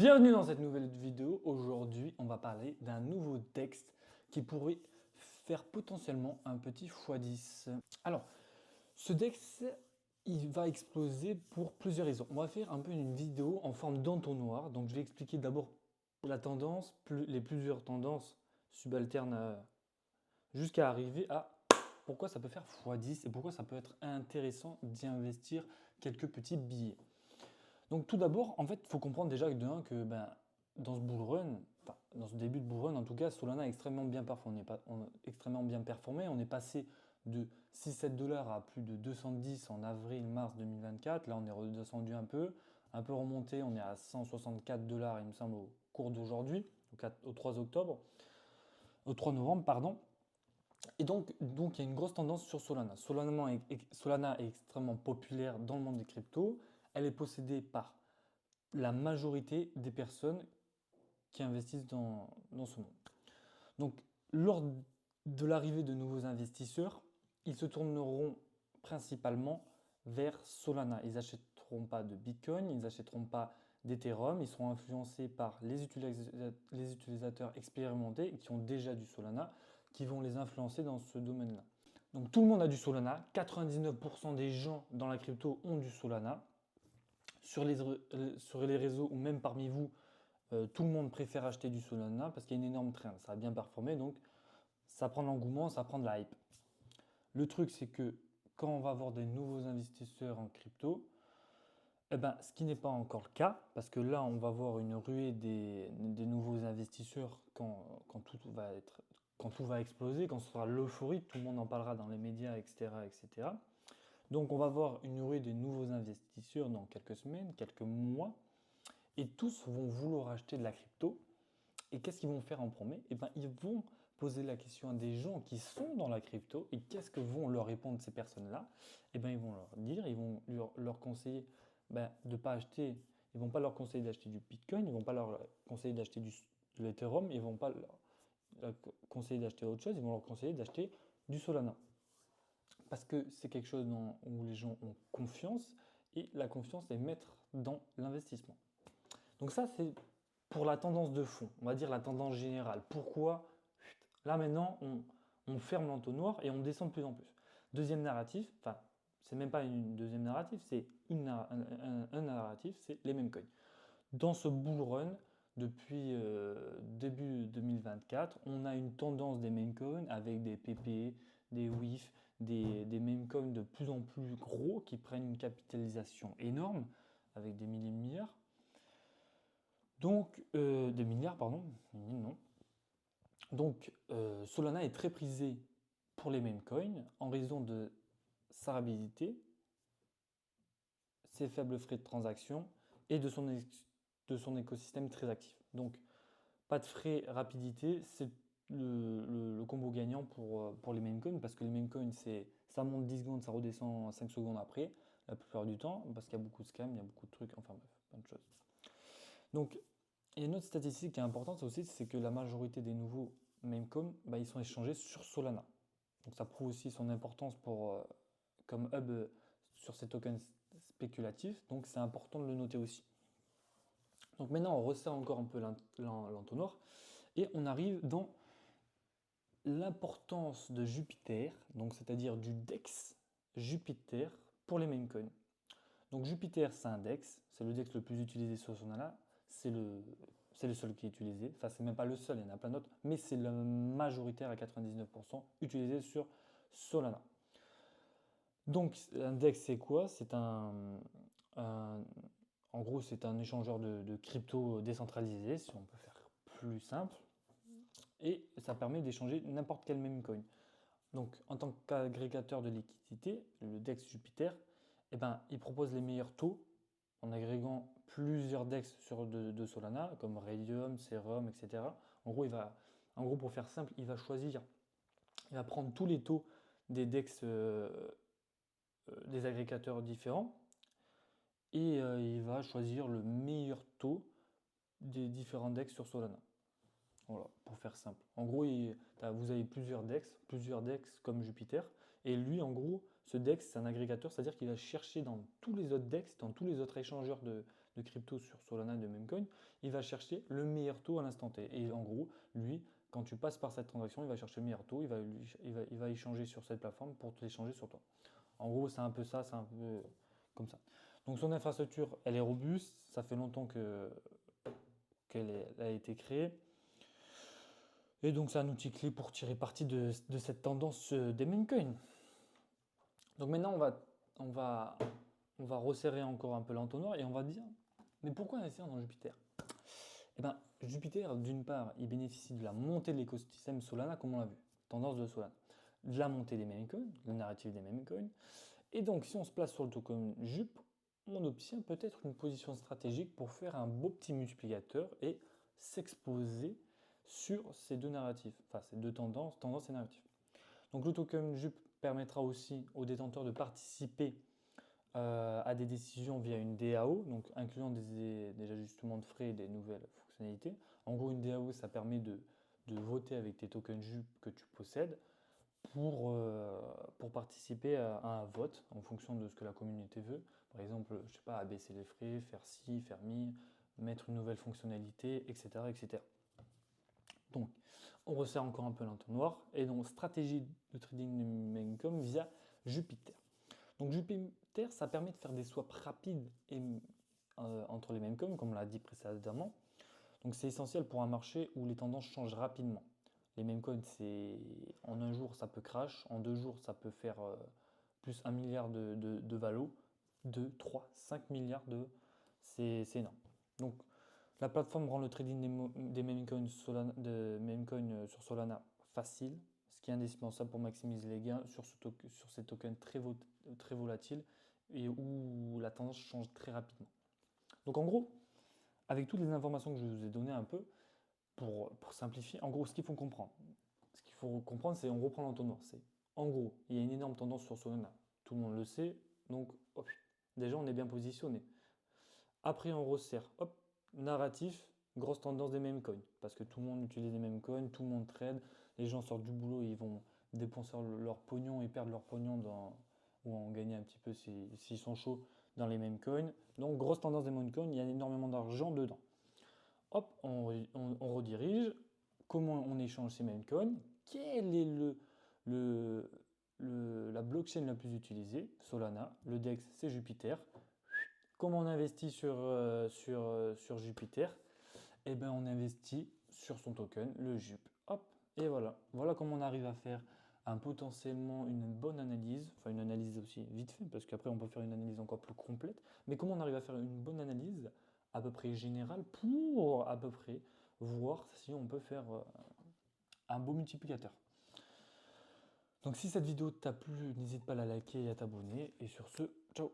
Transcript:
Bienvenue dans cette nouvelle vidéo. Aujourd'hui, on va parler d'un nouveau texte qui pourrait faire potentiellement un petit x10. Alors, ce DEX, il va exploser pour plusieurs raisons. On va faire un peu une vidéo en forme d'entonnoir. Donc, je vais expliquer d'abord la tendance, les plusieurs tendances subalternes jusqu'à arriver à pourquoi ça peut faire x10 et pourquoi ça peut être intéressant d'y investir quelques petits billets. Donc tout d'abord, en fait, il faut comprendre déjà que dans ce bull run, enfin, dans ce début de bull run, en tout cas, Solana a extrêmement bien performé. Extrêmement bien performé. On est passé de 6-7 dollars à plus de 210 en avril-mars 2024. Là, on est redescendu un peu remonté. On est à 164 dollars, il me semble, au cours d'aujourd'hui, au 3 octobre, au 3 novembre, pardon. Et donc, il y a une grosse tendance sur Solana. Solana est extrêmement populaire dans le monde des cryptos. Elle est possédée par la majorité des personnes qui investissent dans ce monde. Donc, lors de l'arrivée de nouveaux investisseurs, ils se tourneront principalement vers Solana. Ils n'achèteront pas de Bitcoin, ils n'achèteront pas d'Ethereum, ils seront influencés par les utilisateurs expérimentés qui ont déjà du Solana, qui vont les influencer dans ce domaine-là. Donc tout le monde a du Solana, 99% des gens dans la crypto ont du Solana. Sur les réseaux ou même parmi vous, tout le monde préfère acheter du Solana parce qu'il y a une énorme trend. Ça a bien performé, donc ça prend de l'engouement, ça prend de la hype. Le truc, c'est que quand on va avoir des nouveaux investisseurs en crypto, ce qui n'est pas encore le cas, parce que là, on va voir une ruée des nouveaux investisseurs quand tout va exploser, quand ce sera l'euphorie, tout le monde en parlera dans les médias, etc., etc. Donc, on va voir une ruée des nouveaux investisseurs dans quelques semaines, quelques mois, et tous vont vouloir acheter de la crypto. Et qu'est-ce qu'ils vont faire en premier? Ils vont poser la question à des gens qui sont dans la crypto. Et qu'est-ce que vont leur répondre ces personnes-là? Ils vont leur dire, ils vont leur conseiller de ne pas acheter. Ils vont pas leur conseiller d'acheter du Bitcoin, ils vont pas leur conseiller d'acheter de l'Ethereum, ils vont pas leur conseiller d'acheter autre chose, ils vont leur conseiller d'acheter du Solana. Parce que c'est quelque chose où les gens ont confiance et la confiance est maître dans l'investissement. Donc ça, c'est pour la tendance de fond, on va dire la tendance générale. Pourquoi là maintenant on ferme l'entonnoir et on descend de plus en plus. Deuxième narratif, enfin c'est même pas une deuxième narrative, c'est un narratif, c'est les meme coins. Dans ce bull run, depuis début 2024, on a une tendance des meme coins avec des PP, des WIF, des meme coins de plus en plus gros qui prennent une capitalisation énorme avec des milliers de milliards. Donc, des milliards, pardon, non. Donc, Solana est très prisé pour les meme coins en raison de sa rapidité, ses faibles frais de transaction et de son écosystème très actif. Donc, pas de frais, rapidité, c'est le combo gagnant pour les meme coins parce que les meme coins, ça monte 10 secondes, ça redescend 5 secondes après, la plupart du temps, parce qu'il y a beaucoup de scams, il y a beaucoup de trucs, enfin bref, plein de choses. Donc, il y a une autre statistique qui est importante aussi, c'est que la majorité des nouveaux meme coins, ils sont échangés sur Solana. Donc ça prouve aussi son importance comme hub sur ces tokens spéculatifs, donc c'est important de le noter aussi. Donc maintenant on resserre encore un peu l'entonnoir et on arrive dans l'importance de Jupiter, donc c'est-à-dire du DEX Jupiter pour les meme coins. Donc Jupiter c'est un DEX, c'est le DEX le plus utilisé sur Solana, c'est le seul qui est utilisé, enfin c'est même pas le seul, il y en a plein d'autres, mais c'est le majoritaire à 99% utilisé sur Solana. Donc un DEX c'est quoi? En gros c'est un échangeur de crypto décentralisé, si on peut faire plus simple, et ça permet d'échanger n'importe quel meme coin. Donc en tant qu'agrégateur de liquidité, le DEX Jupiter, il propose les meilleurs taux en agrégant plusieurs DEX de Solana, comme Raydium, Serum, etc. En gros, pour faire simple, il va prendre tous les taux des DEX des agrégateurs différents et il va choisir le meilleur taux des différents DEX sur Solana. Voilà, pour faire simple. En gros, vous avez plusieurs DEX comme Jupiter, et lui, en gros, ce DEX, c'est un agrégateur, c'est-à-dire qu'il va chercher dans tous les autres DEX, dans tous les autres échangeurs de crypto sur Solana de Memecoin, il va chercher le meilleur taux à l'instant T. Et en gros, lui, quand tu passes par cette transaction, il va chercher le meilleur taux, il va échanger sur cette plateforme pour te l'échanger sur toi. En gros, c'est un peu ça, c'est un peu comme ça. Donc son infrastructure, elle est robuste, ça fait longtemps qu'elle a été créée. Et donc c'est un outil clé pour tirer parti de cette tendance des meme coins. Donc maintenant on va resserrer encore un peu l'entonnoir et on va dire, mais pourquoi investir dans Jupiter? Eh bien, Jupiter, d'une part, il bénéficie de la montée de l'écosystème Solana, comme on l'a vu, tendance de Solana, de la montée des meme coins, le narratif des meme coins. Et donc, si on se place sur le token JUP, on obtient peut-être une position stratégique pour faire un beau petit multiplicateur et s'exposer sur ces deux narratifs, enfin ces deux tendances, tendance et narratif. Donc le token JUP permettra aussi aux détenteurs de participer à des décisions via une DAO, donc incluant des ajustements de frais et des nouvelles fonctionnalités. En gros, une DAO, ça permet de voter avec tes tokens JUP que tu possèdes pour participer à un vote en fonction de ce que la communauté veut. Par exemple, je sais pas, abaisser les frais, faire ci, faire mi, mettre une nouvelle fonctionnalité, etc. etc. Donc, on resserre encore un peu l'entonnoir et donc stratégie de trading de Memecoin via Jupiter. Donc Jupiter, ça permet de faire des swaps rapides entre les Memecoins, comme on l'a dit précédemment. Donc c'est essentiel pour un marché où les tendances changent rapidement. Les Memecoins, c'est en un jour ça peut crash, en 2 jours ça peut faire plus 1 milliard de valo, 2, 3, 5 milliards c'est énorme. Donc la plateforme rend le trading des memecoins sur Solana facile, ce qui est indispensable pour maximiser les gains sur ces tokens très volatiles et où la tendance change très rapidement. Donc en gros, avec toutes les informations que je vous ai données un peu, pour simplifier, en gros, ce qu'il faut comprendre, c'est, on reprend l'entonnoir, c'est, en gros, il y a une énorme tendance sur Solana, tout le monde le sait, donc hop, déjà on est bien positionné. Après on resserre, hop, narratif, grosse tendance des meme coins, parce que tout le monde utilise les meme coins, tout le monde trade, les gens sortent du boulot, ils vont dépenser leur pognon et perdre leur pognon ou en gagner un petit peu s'ils sont chauds dans les meme coins. Donc grosse tendance des meme coins, il y a énormément d'argent dedans. Hop, on redirige, comment on échange ces meme coins, quel est la blockchain la plus utilisée, Solana, le DEX c'est Jupiter. Comment on investit sur Jupiter? Eh bien, on investit sur son token, le JUP. Hop, et voilà. Voilà comment on arrive à faire potentiellement une bonne analyse, enfin une analyse aussi vite fait, parce qu'après on peut faire une analyse encore plus complète, mais comment on arrive à faire une bonne analyse à peu près générale pour à peu près voir si on peut faire un beau multiplicateur. Donc si cette vidéo t'a plu, n'hésite pas à la liker et à t'abonner, et sur ce, ciao!